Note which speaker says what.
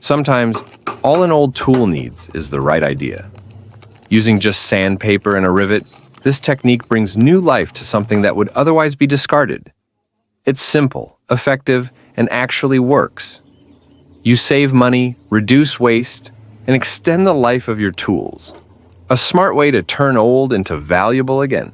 Speaker 1: Sometimes, all an old tool needs is the right idea. Using just sandpaper and a rivet, this technique brings new life to something that would otherwise be discarded. It's simple, effective, and actually works. You save money, reduce waste, and extend the life of your tools. A smart way to turn old into valuable again.